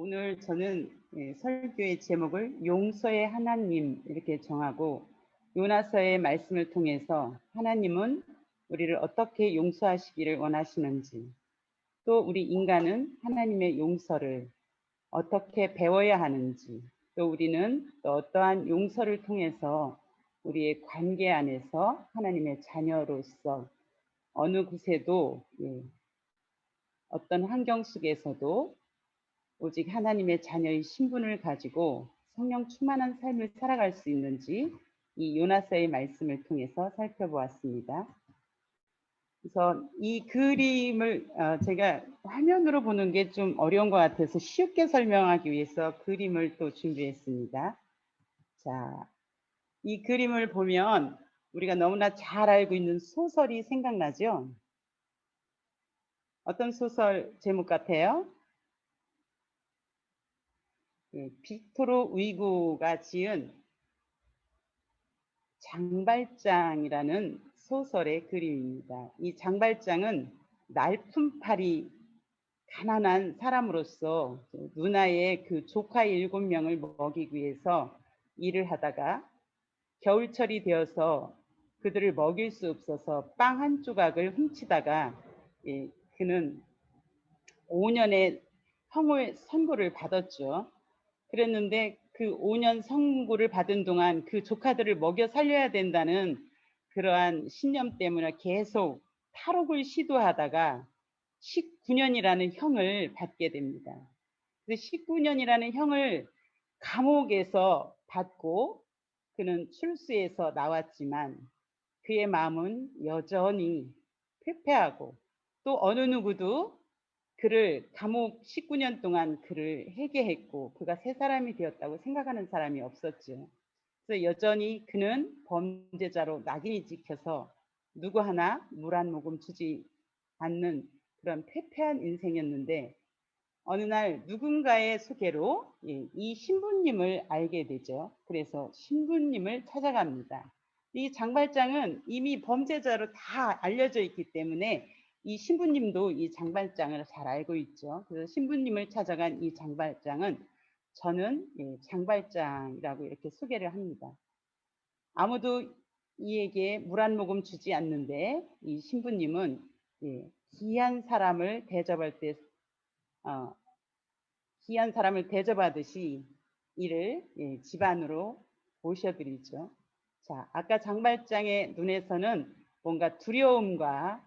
오늘 저는 설교의 제목을 용서의 하나님 이렇게 정하고 요나서의 말씀을 통해서 하나님은 우리를 어떻게 용서하시기를 원하시는지, 또 우리 인간은 하나님의 용서를 어떻게 배워야 하는지, 또 우리는 또 어떠한 용서를 통해서 우리의 관계 안에서 하나님의 자녀로서 어느 곳에도 어떤 환경 속에서도 오직 하나님의 자녀의 신분을 가지고 성령 충만한 삶을 살아갈 수 있는지 이 요나서의 말씀을 통해서 살펴보았습니다. 그래서 이 그림을 제가 화면으로 보는 게 좀 어려운 것 같아서 쉽게 설명하기 위해서 그림을 또 준비했습니다. 자, 이 그림을 보면 우리가 너무나 잘 알고 있는 소설이 생각나죠? 어떤 소설 제목 같아요? 빅토르 위고가 지은 장발장이라는 소설의 그림입니다. 이 장발장은 날품팔이 가난한 사람으로서 누나의 그 조카 7명을 먹이기 위해서 일을 하다가 겨울철이 되어서 그들을 먹일 수 없어서 빵 한 조각을 훔치다가 그는 5년의 형을 선고를 받았죠. 그랬는데 그 5년 선고를 받은 동안 그 조카들을 먹여 살려야 된다는 그러한 신념 때문에 계속 탈옥을 시도하다가 19년이라는 형을 받게 됩니다. 그 19년이라는 형을 감옥에서 받고 그는 출소해서 나왔지만 그의 마음은 여전히 패패하고 또 어느 누구도 그를 감옥 19년 동안 그를 회개했고 그가 새 사람이 되었다고 생각하는 사람이 없었죠. 그래서 여전히 그는 범죄자로 낙인이 찍혀서 누구 하나 물 한 모금 주지 않는 그런 패패한 인생이었는데 어느 날 누군가의 소개로 이 신부님을 알게 되죠. 그래서 신부님을 찾아갑니다. 이 장발장은 이미 범죄자로 다 알려져 있기 때문에 이 신부님도 이 장발장을 잘 알고 있죠. 그래서 신부님을 찾아간 이 장발장은 저는 장발장이라고 이렇게 소개를 합니다. 아무도 이에게 물 한 모금 주지 않는데 이 신부님은 귀한 사람을 대접할 때 귀한 사람을 대접하듯이 이를 집안으로 모셔드리죠. 자, 아까 장발장의 눈에서는 뭔가 두려움과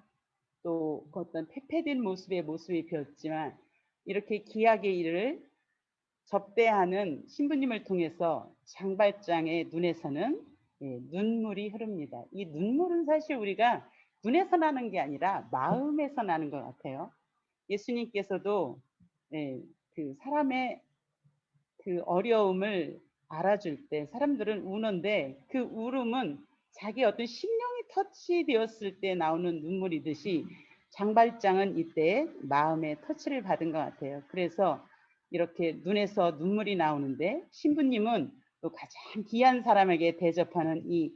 또 어떤 패패된 모습이 비었지만 이렇게 귀하게 이를 접대하는 신부님을 통해서 장발장의 눈에서는 눈물이 흐릅니다. 이 눈물은 사실 우리가 눈에서 나는 게 아니라 마음에서 나는 것 같아요. 예수님께서도 그 사람의 그 어려움을 알아줄 때 사람들은 우는데 그 울음은 자기 어떤 심령이 터치되었을 때 나오는 눈물이듯이 장발장은 이때 마음의 터치를 받은 것 같아요. 그래서 이렇게 눈에서 눈물이 나오는데 신부님은 또 가장 귀한 사람에게 대접하는 이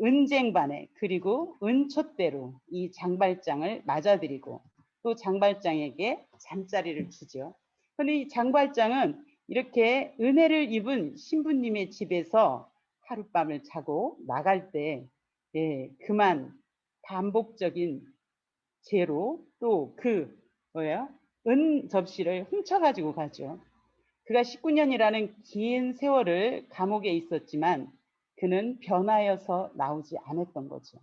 은쟁반에 그리고 은촛대로 이 장발장을 맞아들이고 또 장발장에게 잠자리를 주죠. 그런데 이 장발장은 이렇게 은혜를 입은 신부님의 집에서 하룻밤을 자고 나갈 때 그만 반복적인 죄로 또 그 은 접시를 훔쳐가지고 가죠. 그가 19년이라는 긴 세월을 감옥에 있었지만 그는 변하여서 나오지 않았던 거죠.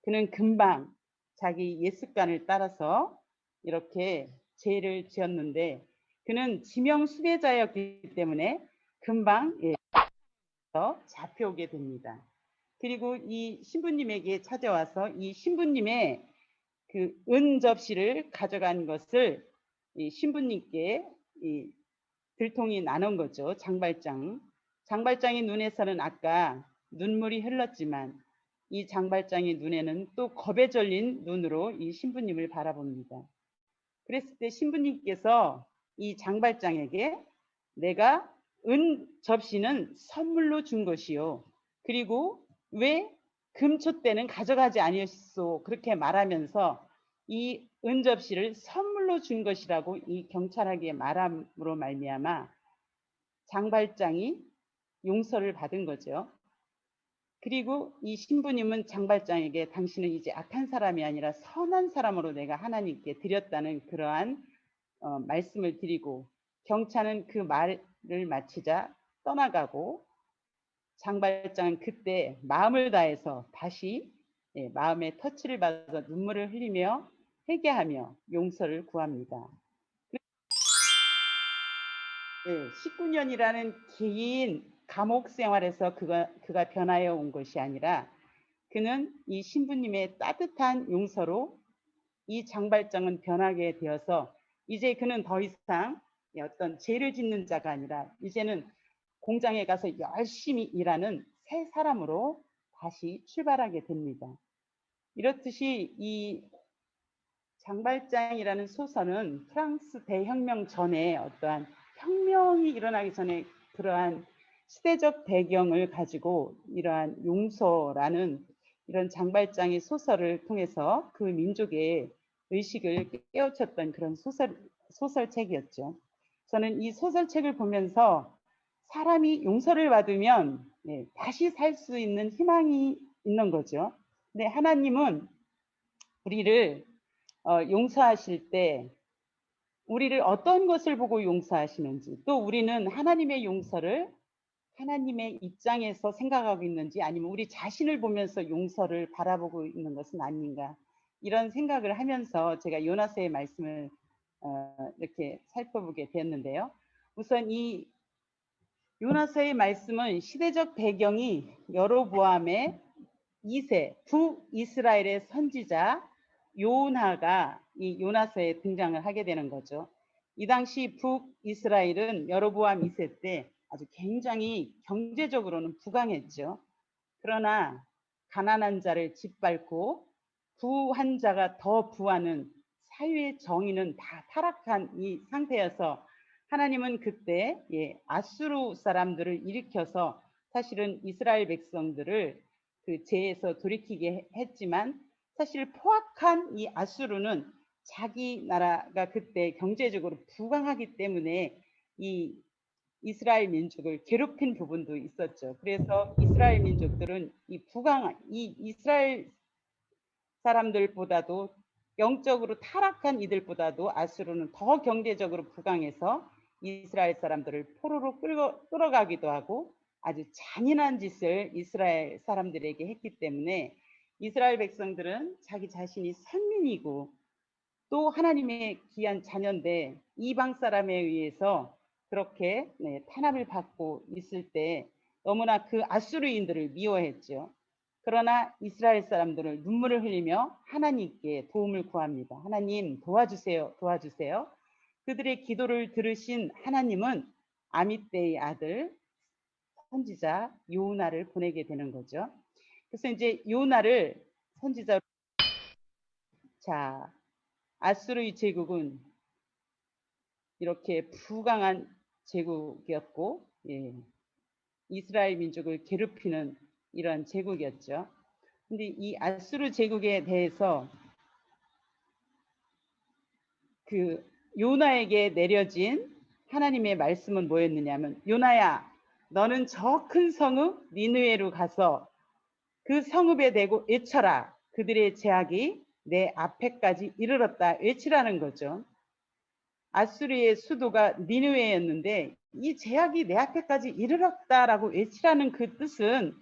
그는 금방 자기 옛습관을 따라서 이렇게 죄를 지었는데 그는 지명 수배자였기 때문에 금방 잡혀오게 됩니다. 그리고 이 신부님에게 찾아와서 이 신부님의 그 은 접시를 가져간 것을 이 신부님께 들통이 나는 거죠. 장발장의 눈에서는 아까 눈물이 흘렀지만 이 장발장의 눈에는 또 겁에 절린 눈으로 이 신부님을 바라봅니다. 그랬을 때 신부님께서 이 장발장에게 내가 은 접시는 선물로 준 것이요. 그리고 왜 금촛대는 가져가지 아니었소? 그렇게 말하면서 이 은 접시를 선물로 준 것이라고 이 경찰에게 말함으로 말미암아 장발장이 용서를 받은 거죠. 그리고 이 신부님은 장발장에게 당신은 이제 악한 사람이 아니라 선한 사람으로 내가 하나님께 드렸다는 그러한 말씀을 드리고, 경찰은 그 말을 마치자 떠나가고, 장발장은 그때 마음을 다해서 다시 마음의 터치를 받아서 눈물을 흘리며 회개하며 용서를 구합니다. 19년이라는 긴 감옥 생활에서 그가 변하여 온 것이 아니라, 그는 이 신부님의 따뜻한 용서로 이 장발장은 변하게 되어서 이제 그는 더 이상 어떤 죄를 짓는 자가 아니라 이제는 공장에 가서 열심히 일하는 새 사람으로 다시 출발하게 됩니다. 이렇듯이 이 장발장이라는 소설은 프랑스 대혁명 전에 어떠한 혁명이 일어나기 전에 그러한 시대적 배경을 가지고 이러한 용서라는 이런 장발장의 소설을 통해서 그 민족의 의식을 깨우쳤던 그런 소설책이었죠. 저는 이 소설책을 보면서 사람이 용서를 받으면 다시 살 수 있는 희망이 있는 거죠. 근데 하나님은 우리를 용서하실 때 우리를 어떤 것을 보고 용서하시는지, 또 우리는 하나님의 용서를 하나님의 입장에서 생각하고 있는지, 아니면 우리 자신을 보면서 용서를 바라보고 있는 것은 아닌가, 이런 생각을 하면서 제가 요나서의 말씀을 이렇게 살펴보게 되었는데요. 우선 이 요나서의 말씀은 시대적 배경이 여로보암의 2세 북이스라엘의 선지자 요나가 이 요나서에 등장을 하게 되는 거죠. 이 당시 북이스라엘은 여로보암 2세 때 아주 굉장히 경제적으로는 부강했죠. 그러나 가난한 자를 짓밟고 부한 자가 더 부하는 사회의 정의는 다 타락한 이 상태여서 하나님은 그때 아수르 사람들을 일으켜서 사실은 이스라엘 백성들을 그 죄에서 돌이키게 했지만, 사실 포악한 이 아수르는 자기 나라가 그때 경제적으로 부강하기 때문에 이 이스라엘 민족을 괴롭힌 부분도 있었죠. 그래서 이스라엘 민족들은 이 부강한 이 이스라엘 사람들보다도 영적으로 타락한 이들보다도 아수르는 더 경제적으로 부강해서 이스라엘 사람들을 포로로 끌어가기도 하고 아주 잔인한 짓을 이스라엘 사람들에게 했기 때문에 이스라엘 백성들은 자기 자신이 선민이고 또 하나님의 귀한 자녀인데 이방 사람에 의해서 그렇게 탄압을 받고 있을 때 너무나 그 아수르인들을 미워했죠. 그러나 이스라엘 사람들을 눈물을 흘리며 하나님께 도움을 구합니다. 하나님 도와주세요, 도와주세요. 그들의 기도를 들으신 하나님은 아미떼의 아들 선지자 요나를 보내게 되는 거죠. 그래서 이제 요나를 선지자로, 자, 아수르의 제국은 이렇게 부강한 제국이었고, 이스라엘 민족을 괴롭히는 이런 제국이었죠. 근데 이 아수르 제국에 대해서 그 요나에게 내려진 하나님의 말씀은 뭐였느냐면, 요나야, 너는 저 큰 성읍 니느웨로 가서 그 성읍에 대고 외쳐라. 그들의 제약이 내 앞에까지 이르렀다. 외치라는 거죠. 아수르의 수도가 니느웨였는데 이 제약이 내 앞에까지 이르렀다라고 외치라는 그 뜻은,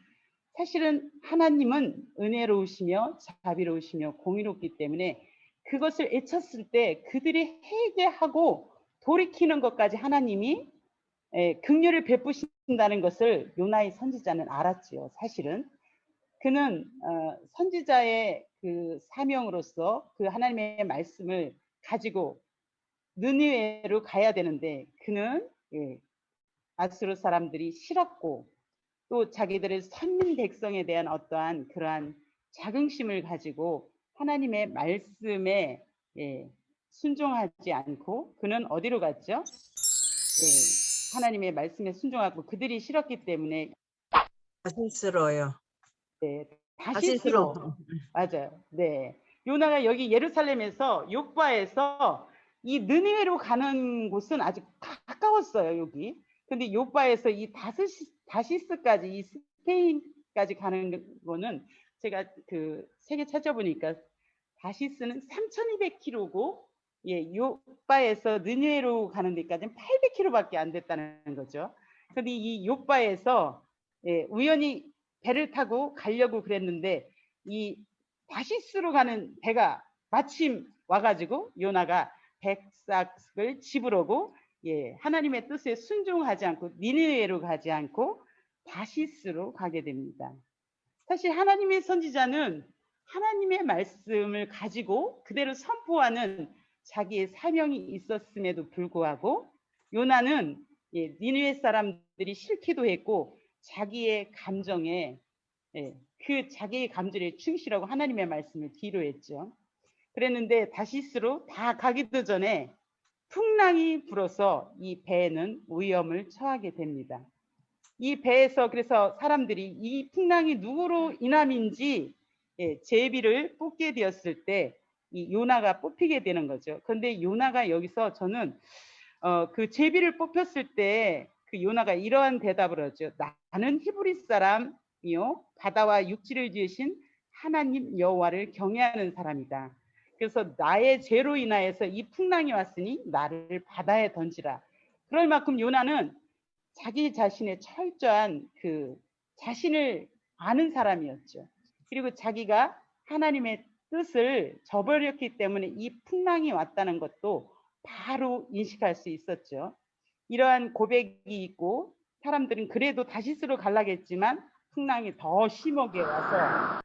사실은 하나님은 은혜로우시며 자비로우시며 공의롭기 때문에 그것을 외쳤을 때 그들이 회개하고 돌이키는 것까지 하나님이 긍휼을 베푸신다는 것을 요나의 선지자는 알았지요. 사실은 그는 선지자의 그 사명으로서 그 하나님의 말씀을 가지고 느니웨로 가야 되는데, 그는 아수르 사람들이 싫었고 또 자기들의 선민 백성에 대한 어떠한 그러한 자긍심을 가지고 하나님의 말씀에 순종하지 않고 그는 어디로 갔죠? 하나님의 말씀에 순종하고 그들이 싫었기 때문에 다시스러워요. 다시스러워. 맞아요. 요나가 여기 예루살렘에서 욥과에서 이 느니웨로 가는 곳은 아주 가까웠어요, 여기. 근데 요바에서 이 다시스까지, 이 스페인까지 가는 거는 제가 그 책에 찾아보니까 다시스는 3,200km고, 예, 요바에서 느니웨로 가는 데까지는 800km밖에 안 됐다는 거죠. 근데 이 요바에서 예, 우연히 배를 타고 가려고 그랬는데 이 다시스로 가는 배가 마침 와가지고 요나가 백삭을 집으로고 예, 하나님의 뜻에 순종하지 않고 니느웨로 가지 않고 다시스로 가게 됩니다. 사실 하나님의 선지자는 하나님의 말씀을 가지고 그대로 선포하는 자기의 사명이 있었음에도 불구하고 요나는 예, 니느웨 사람들이 싫기도 했고 자기의 감정에 예, 그 자기의 감정에 충실하고 하나님의 말씀을 뒤로 했죠. 그랬는데 다시스로 다 가기도 전에 풍랑이 불어서 이 배는 위험을 처하게 됩니다. 이 배에서 그래서 사람들이 이 풍랑이 누구로 인함인지 예, 제비를 뽑게 되었을 때 이 요나가 뽑히게 되는 거죠. 그런데 요나가 여기서 저는 그 제비를 뽑혔을 때 그 요나가 이러한 대답을 하죠. 나는 히브리 사람이요 바다와 육지를 지으신 하나님 여호와를 경외하는 사람이다. 그래서 나의 죄로 인하여서 이 풍랑이 왔으니 나를 바다에 던지라. 그럴 만큼 요나는 자기 자신의 철저한 그 자신을 아는 사람이었죠. 그리고 자기가 하나님의 뜻을 저버렸기 때문에 이 풍랑이 왔다는 것도 바로 인식할 수 있었죠. 이러한 고백이 있고 사람들은 그래도 다시스로 갈라겠지만 풍랑이 더 심하게 와서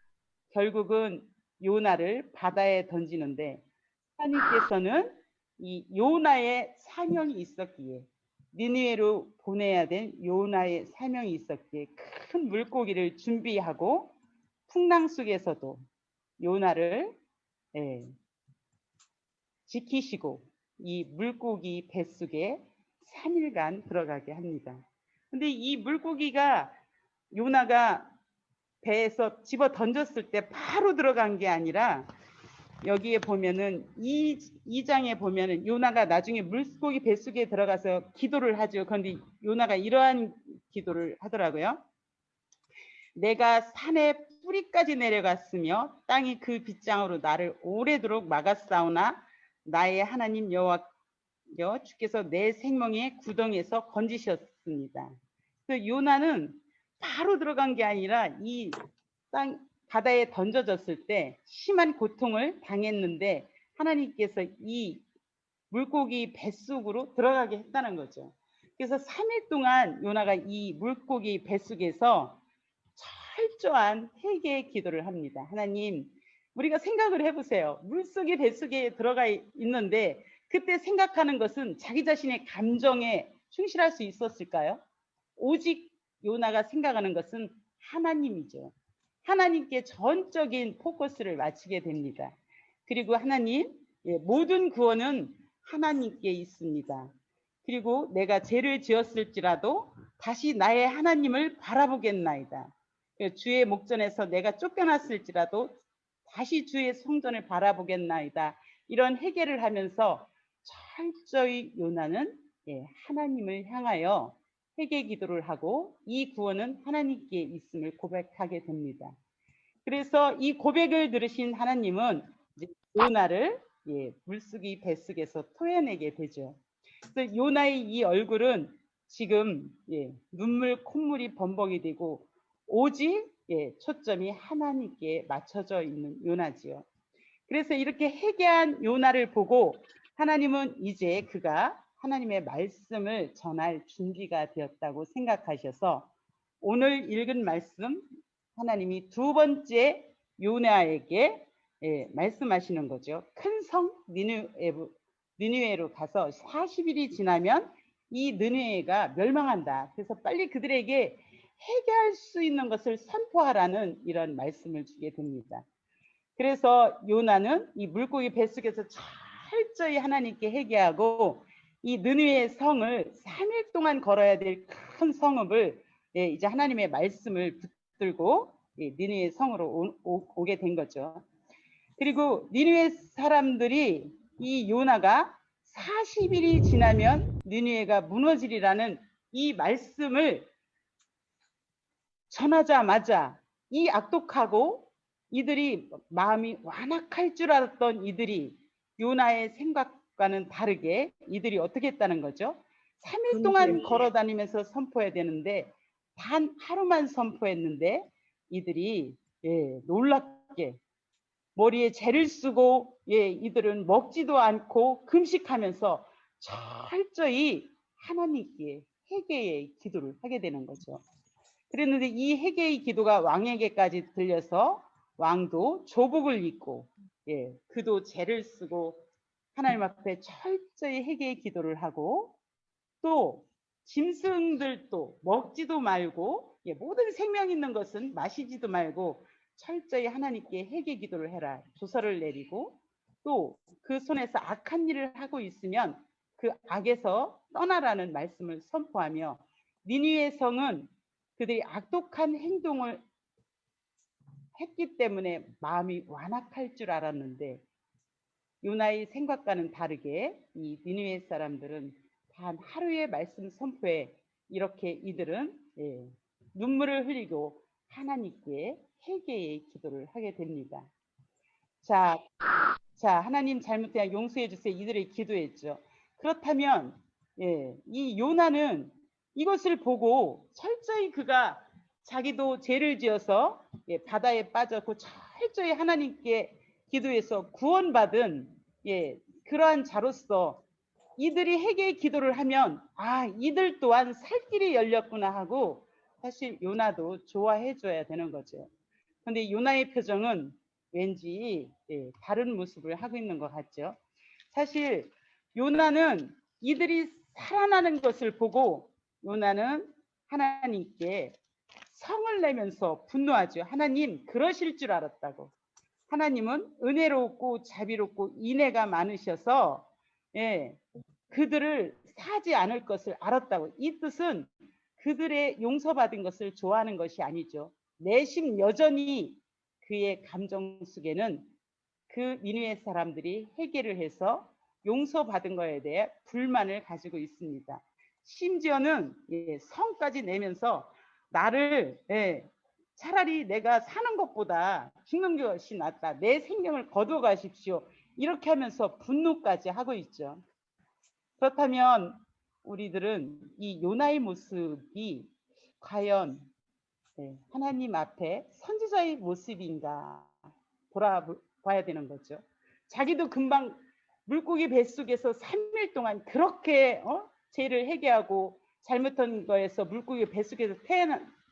결국은 요나를 바다에 던지는데 하나님께서는 이 요나의 사명이 있었기에 니느웨로 보내야 된 요나의 사명이 있었기에 큰 물고기를 준비하고 풍랑 속에서도 요나를 예, 지키시고 이 물고기 뱃속에 3일간 들어가게 합니다. 근데 이 물고기가 요나가 배에서 집어 던졌을 때 바로 들어간 게 아니라 여기에 보면은 이 장에 보면은 요나가 나중에 물고기 뱃속에 들어가서 기도를 하죠. 그런데 요나가 이러한 기도를 하더라고요. 내가 산의 뿌리까지 내려갔으며 땅이 그 빗장으로 나를 오래도록 막았사오나 나의 하나님 여호와여 주께서 내 생명의 구덩이에서 건지셨습니다. 그래서 요나는 바로 들어간 게 아니라 이 땅 바다에 던져졌을 때 심한 고통을 당했는데 하나님께서 이 물고기 뱃속으로 들어가게 했다는 거죠. 그래서 3일 동안 요나가 이 물고기 뱃속에서 철저한 회개의 기도를 합니다. 하나님, 우리가 생각을 해보세요. 물속에 뱃속에 들어가 있는데 그때 생각하는 것은 자기 자신의 감정에 충실할 수 있었을까요? 오직 요나가 생각하는 것은 하나님이죠. 하나님께 전적인 포커스를 맞추게 됩니다. 그리고 하나님, 모든 구원은 하나님께 있습니다. 그리고 내가 죄를 지었을지라도 다시 나의 하나님을 바라보겠나이다. 주의 목전에서 내가 쫓겨났을지라도 다시 주의 성전을 바라보겠나이다. 이런 회개를 하면서 철저히 요나는 하나님을 향하여 회개 기도를 하고 이 구원은 하나님께 있음을 고백하게 됩니다. 그래서 이 고백을 들으신 하나님은 요나를 물속이 뱃속에서 토해내게 되죠. 그래서 요나의 이 얼굴은 지금 눈물 콧물이 범벅이 되고 오직 초점이 하나님께 맞춰져 있는 요나지요. 그래서 이렇게 회개한 요나를 보고 하나님은 이제 그가 하나님의 말씀을 전할 준비가 되었다고 생각하셔서 오늘 읽은 말씀 하나님이 두 번째 요나에게 말씀하시는 거죠. 큰 성 니느웨로 가서 40일이 지나면 이 니느웨가 멸망한다. 그래서 빨리 그들에게 회개할 수 있는 것을 선포하라는 이런 말씀을 주게 됩니다. 그래서 요나는 이 물고기 뱃속에서 철저히 하나님께 회개하고 이 느느웨의 성을 3일 동안 걸어야 될 큰 성읍을 이제 하나님의 말씀을 붙들고 니느웨 성으로 오게 된 거죠. 그리고 니느웨 사람들이 이 요나가 40일이 지나면 니느웨가 무너지리라는 이 말씀을 전하자마자 이 악독하고 이들이 마음이 완악할 줄 알았던 이들이 요나의 생각과는 다르게 이들이 어떻게 했다는 거죠? 3일 동안 걸어 다니면서 선포해야 되는데 단 하루만 선포했는데 이들이 놀랍게 머리에 재를 쓰고 이들은 먹지도 않고 금식하면서 철저히 하나님께 회개의 기도를 하게 되는 거죠. 그랬는데 이 회개의 기도가 왕에게까지 들려서 왕도 조복을 입고 그도 죄를 쓰고 하나님 앞에 철저히 회개의 기도를 하고 또 짐승들도 먹지도 말고 모든 생명 있는 것은 마시지도 말고 철저히 하나님께 회개 기도를 해라 조서를 내리고 또 그 손에서 악한 일을 하고 있으면 그 악에서 떠나라는 말씀을 선포하며 니느웨 성은 그들이 악독한 행동을 했기 때문에 마음이 완악할 줄 알았는데 요나의 생각과는 다르게 이 니느웨 사람들은 단 하루의 말씀 선포에 이렇게 이들은 눈물을 흘리고 하나님께 회개의 기도를 하게 됩니다. 자, 하나님 잘못되면 용서해 주세요. 이들이 기도했죠. 그렇다면 이 요나는 이것을 보고 철저히 그가 자기도 죄를 지어서 바다에 빠졌고 철저히 하나님께 기도해서 구원받은 그러한 자로서 이들이 회개의 기도를 하면 이들 또한 살 길이 열렸구나 하고 사실 요나도 좋아해 줘야 되는 거죠. 그런데 요나의 표정은 왠지 다른 모습을 하고 있는 것 같죠. 사실 요나는 이들이 살아나는 것을 보고 요나는 하나님께 성을 내면서 분노하죠. 하나님 그러실 줄 알았다고. 하나님은 은혜롭고 자비롭고 인애가 많으셔서 그들을 사지 않을 것을 알았다고. 이 뜻은 그들의 용서받은 것을 좋아하는 것이 아니죠. 내심 여전히 그의 감정 속에는 그 니느웨 사람들이 회개를 해서 용서받은 것에 대해 불만을 가지고 있습니다. 심지어는 성까지 내면서 나를 차라리 내가 사는 것보다 죽는 것이 낫다. 내 생명을 거두어 가십시오. 이렇게 하면서 분노까지 하고 있죠. 그렇다면 우리들은 이 요나의 모습이 과연 하나님 앞에 선지자의 모습인가 돌아봐야 되는 거죠. 자기도 금방 물고기 뱃속에서 3일 동안 그렇게 죄를 회개하고 잘못한 거에서 물고기 뱃속에서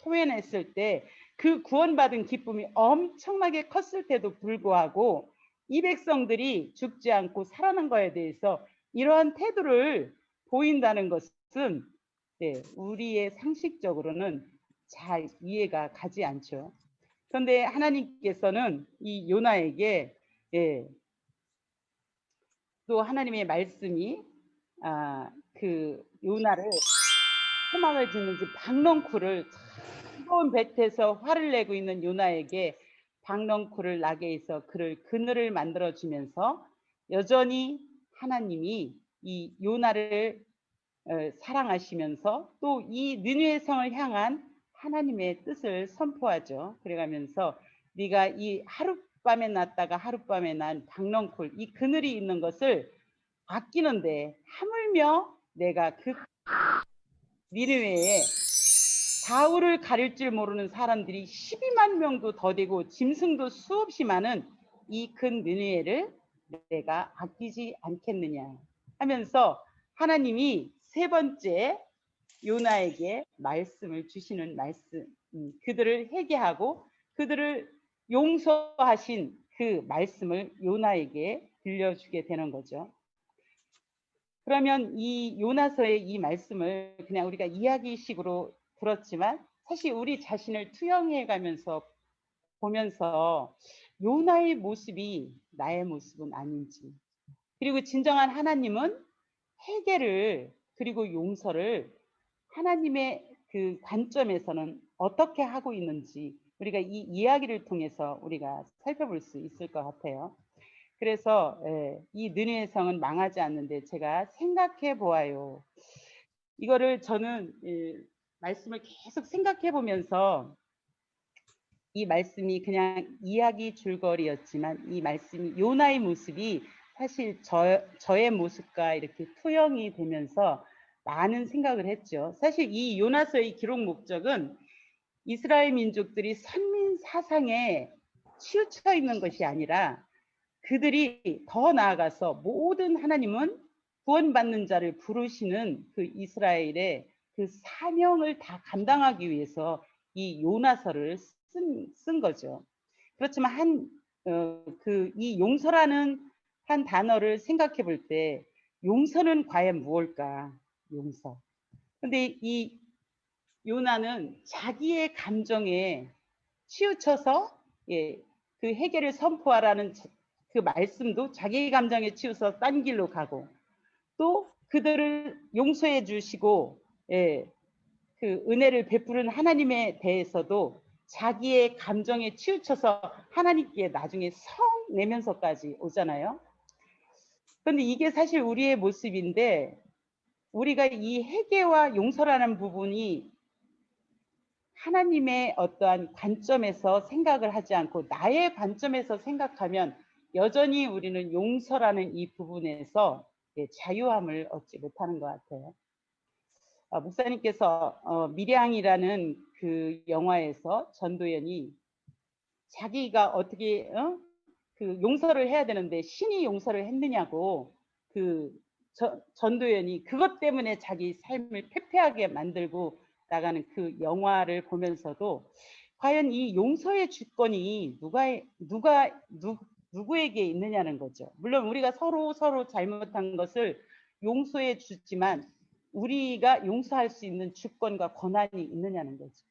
토해냈을 때 그 구원받은 기쁨이 엄청나게 컸을 때도 불구하고 이 백성들이 죽지 않고 살아난 거에 대해서 이러한 태도를 보인다는 것은 우리의 상식적으로는 잘 이해가 가지 않죠. 그런데 하나님께서는 이 요나에게 또 하나님의 말씀이 그 요나를 소망을 짓는지 박넝쿨을 뜨거운 뱃에서 화를 내고 있는 요나에게 박넝쿨을 나게 해서 그를 그늘을 만들어 주면서 여전히 하나님이 이 요나를 사랑하시면서 또 이 니느웨 성을 향한 하나님의 뜻을 선포하죠. 그래가면서 네가 이 하룻밤에 났다가 하룻밤에 난 박넝쿨 이 그늘이 있는 것을 아끼는데 하물며 내가 그 니느웨에 가을을 가릴 줄 모르는 사람들이 12만 명도 더 되고 짐승도 수없이 많은 이 큰 니느웨를 내가 아끼지 않겠느냐 하면서 하나님이 세 번째 요나에게 말씀을 주시는 말씀, 그들을 회개하고 그들을 용서하신 그 말씀을 요나에게 들려주게 되는 거죠. 그러면 이 요나서의 이 말씀을 그냥 우리가 이야기식으로 들었지만 사실 우리 자신을 투영해 가면서 보면서 요나의 모습이 나의 모습은 아닌지, 그리고 진정한 하나님은 회개를 그리고 용서를 하나님의 그 관점에서는 어떻게 하고 있는지 우리가 이 이야기를 통해서 우리가 살펴볼 수 있을 것 같아요. 그래서 이 느니의 성은 망하지 않는데 제가 생각해 보아요. 이거를 저는 말씀을 계속 생각해 보면서 이 말씀이 그냥 이야기 줄거리였지만 이 말씀이 요나의 모습이 사실 저의 모습과 이렇게 투영이 되면서 많은 생각을 했죠. 사실 이 요나서의 기록 목적은 이스라엘 민족들이 선민 사상에 치우쳐 있는 것이 아니라 그들이 더 나아가서 모든 하나님은 구원받는 자를 부르시는 그 이스라엘의 그 사명을 다 감당하기 위해서 이 요나서를 쓴 거죠. 그렇지만 이 용서라는 한 단어를 생각해 볼 때 용서는 과연 무엇일까? 용서. 근데 이 요나는 자기의 감정에 치우쳐서 그 해결을 선포하라는 그 말씀도 자기 감정에 치우쳐 딴 길로 가고 또 그들을 용서해 주시고 그 은혜를 베푸는 하나님에 대해서도 자기의 감정에 치우쳐서 하나님께 나중에 성 내면서까지 오잖아요. 그런데 이게 사실 우리의 모습인데 우리가 이 회개와 용서라는 부분이 하나님의 어떠한 관점에서 생각을 하지 않고 나의 관점에서 생각하면 여전히 우리는 용서라는 이 부분에서 자유함을 얻지 못하는 것 같아요. 목사님께서 밀양이라는 그 영화에서 전도연이 자기가 어떻게 그 용서를 해야 되는데 신이 용서를 했느냐고 그 전도연이 그것 때문에 자기 삶을 패폐하게 만들고 나가는 그 영화를 보면서도 과연 이 용서의 주권이 누구에게 있느냐는 거죠. 물론 우리가 서로 잘못한 것을 용서해 주지만 우리가 용서할 수 있는 주권과 권한이 있느냐는 거죠.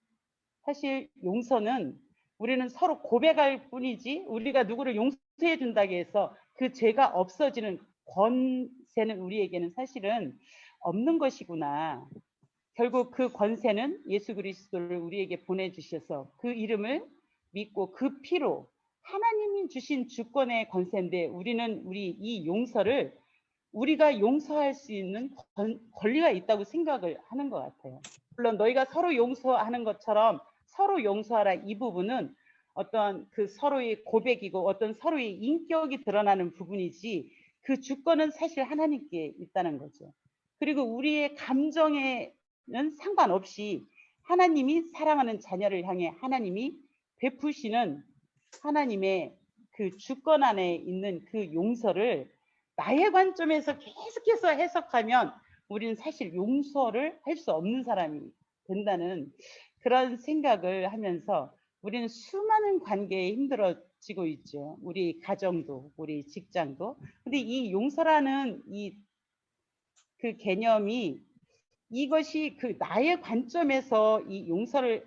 사실 용서는 우리는 서로 고백할 뿐이지 우리가 누구를 용서해 준다고 해서 그 죄가 없어지는 권세는 우리에게는 사실은 없는 것이구나. 결국 그 권세는 예수 그리스도를 우리에게 보내주셔서 그 이름을 믿고 그 피로 하나님이 주신 주권의 권세인데 우리는 이 용서를 우리가 용서할 수 있는 권리가 있다고 생각을 하는 것 같아요. 물론 너희가 서로 용서하는 것처럼 서로 용서하라 이 부분은 어떤 그 서로의 고백이고 어떤 서로의 인격이 드러나는 부분이지 그 주권은 사실 하나님께 있다는 거죠. 그리고 우리의 감정에는 상관없이 하나님이 사랑하는 자녀를 향해 하나님이 베푸시는 하나님의 그 주권 안에 있는 그 용서를 나의 관점에서 계속해서 해석하면 우리는 사실 용서를 할 수 없는 사람이 된다는 그런 생각을 하면서 우리는 수많은 관계에 힘들어지고 있죠. 우리 가정도, 우리 직장도. 근데 이 용서라는 그 개념이 이것이 그 나의 관점에서 이 용서를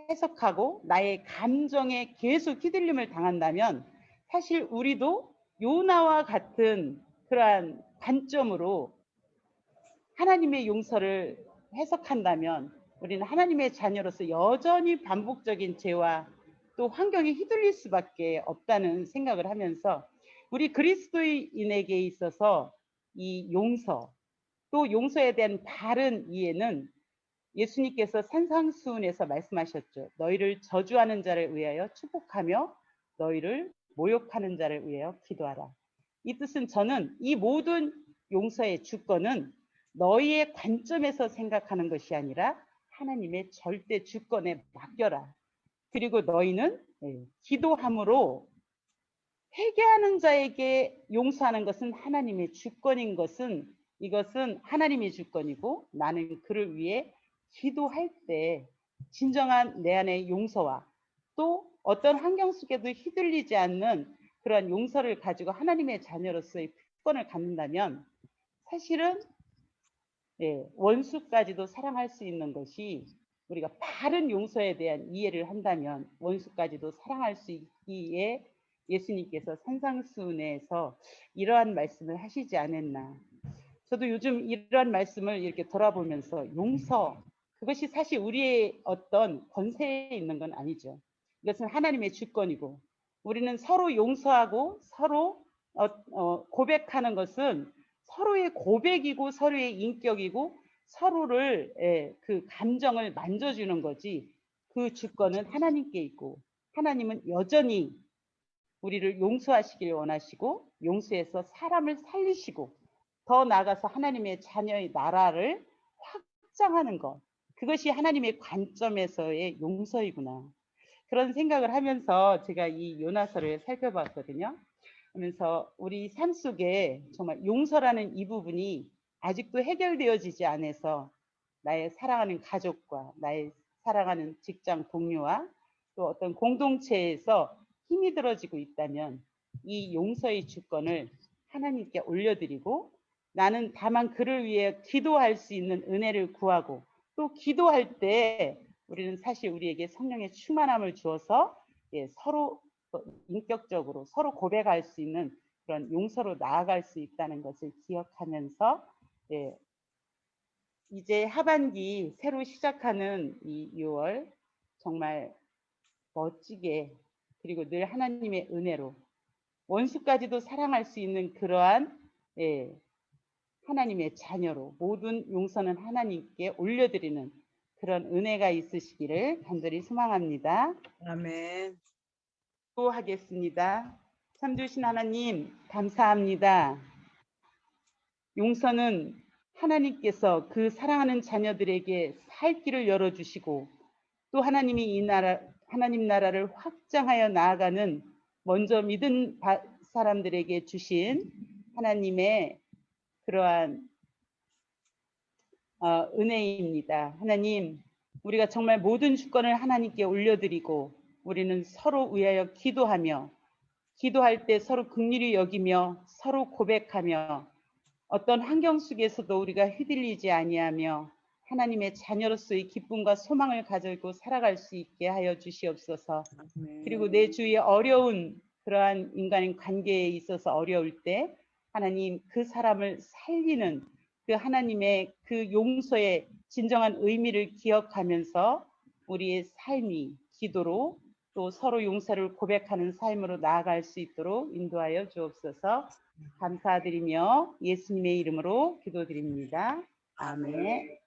해석하고 나의 감정에 계속 휘둘림을 당한다면 사실 우리도 요나와 같은 그러한 관점으로 하나님의 용서를 해석한다면 우리는 하나님의 자녀로서 여전히 반복적인 죄와 또 환경에 휘둘릴 수밖에 없다는 생각을 하면서 우리 그리스도인에게 있어서 이 용서 또 용서에 대한 바른 이해는 예수님께서 산상수훈에서 말씀하셨죠. 너희를 저주하는 자를 위하여 축복하며 너희를 모욕하는 자를 위하여 기도하라. 이 뜻은 저는 이 모든 용서의 주권은 너희의 관점에서 생각하는 것이 아니라 하나님의 절대 주권에 맡겨라. 그리고 너희는 기도함으로 회개하는 자에게 용서하는 것은 하나님의 주권인 것은 이것은 하나님의 주권이고 나는 그를 위해 기도할 때 진정한 내 안의 용서와 또 어떤 환경 속에도 휘둘리지 않는 그러한 용서를 가지고 하나님의 자녀로서의 특권을 갖는다면 사실은 원수까지도 사랑할 수 있는 것이 우리가 바른 용서에 대한 이해를 한다면 원수까지도 사랑할 수 있기에 예수님께서 산상수훈에서 이러한 말씀을 하시지 않았나. 저도 요즘 이러한 말씀을 이렇게 돌아보면서 용서 그것이 사실 우리의 어떤 권세에 있는 건 아니죠. 이것은 하나님의 주권이고 우리는 서로 용서하고 서로 고백하는 것은 서로의 고백이고 서로의 인격이고 서로를 그 감정을 만져주는 거지 그 주권은 하나님께 있고 하나님은 여전히 우리를 용서하시길 원하시고 용서해서 사람을 살리시고 더 나아가서 하나님의 자녀의 나라를 확장하는 것 그것이 하나님의 관점에서의 용서이구나. 그런 생각을 하면서 제가 이 요나서를 살펴봤거든요. 그러면서 우리 삶 속에 정말 용서라는 이 부분이 아직도 해결되어지지 않아서 나의 사랑하는 가족과 나의 사랑하는 직장 동료와 또 어떤 공동체에서 힘이 들어지고 있다면 이 용서의 주권을 하나님께 올려드리고 나는 다만 그를 위해 기도할 수 있는 은혜를 구하고 또 기도할 때 우리는 사실 우리에게 성령의 충만함을 주어서 서로 인격적으로 서로 고백할 수 있는 그런 용서로 나아갈 수 있다는 것을 기억하면서 이제 하반기 새로 시작하는 이 6월 정말 멋지게 그리고 늘 하나님의 은혜로 원수까지도 사랑할 수 있는 그러한 하나님의 자녀로 모든 용서는 하나님께 올려드리는 그런 은혜가 있으시기를 간절히 소망합니다. 아멘. 기도하겠습니다. 참 주신 하나님 감사합니다. 용서는 하나님께서 그 사랑하는 자녀들에게 살 길을 열어주시고 또 하나님이 이 나라 하나님 나라를 확장하여 나아가는 먼저 믿은 사람들에게 주신 하나님의 그러한 은혜입니다. 하나님 우리가 정말 모든 주권을 하나님께 올려드리고 우리는 서로 위하여 기도하며 기도할 때 서로 긍휼히 여기며 서로 고백하며 어떤 환경 속에서도 우리가 휘둘리지 아니하며 하나님의 자녀로서의 기쁨과 소망을 가지고 살아갈 수 있게 하여 주시옵소서. 그리고 내 주위에 어려운 그러한 인간의 관계에 있어서 어려울 때 하나님 그 사람을 살리는 그 하나님의 그 용서의 진정한 의미를 기억하면서 우리의 삶이 기도로 또 서로 용서를 고백하는 삶으로 나아갈 수 있도록 인도하여 주옵소서. 감사드리며 예수님의 이름으로 기도드립니다. 아멘.